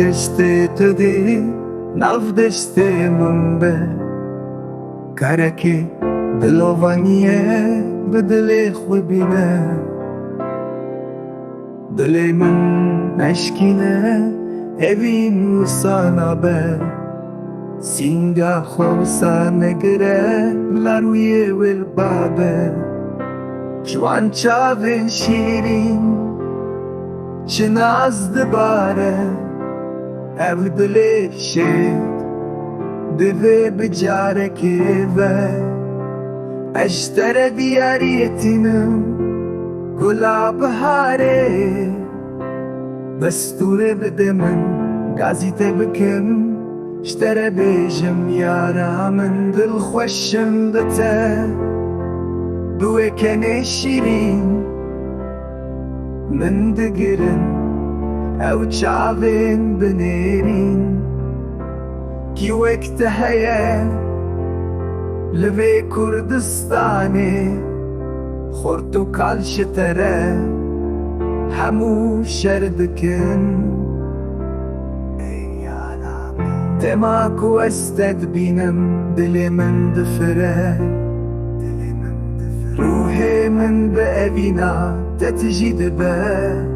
دشته تدی ناف دشته من به کارکی دلوانیه بدل خو بینه دل من مشکینه evin sana be Singa خوصا نگره لروی ول بابه جوان چاوین شیرین چه ناز دباره او دلی شد دوه بجاره که و اشتر دیاریتینم گلا بهاره دستور بده من گازیته بکن اشتره بیجم یارا من دل خوشم دته بوه کنه شیرین من دگرن او چاوین بنیرین کی وقت هیا لوی کردستانه خورتو کال شتره همو شردکن دماغو استد بینم دل من دفره روحي من بأبينا تتجد به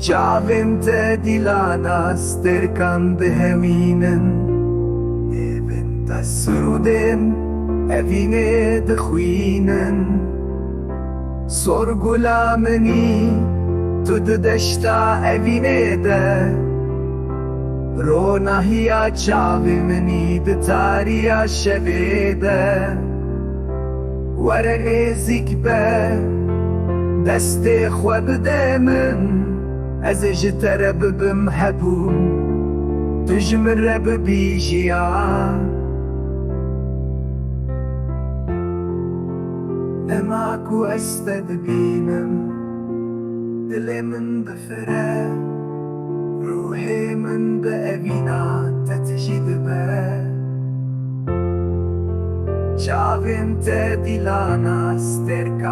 جعبن تدي لانا استركان بهمينن ابن تسرودن أبيني دخوينن sorgulameni tuddeşta evine de Rona hiya çavimeni de tariya şevede Vere ezik be deste xwe bide min Ez ji te re bibim hebû Tu ji min re bibîjiya Demaku este dibînim Dilê min bifire Ruhê min bi evîna te tijî dibe Çavên te dîlana sterka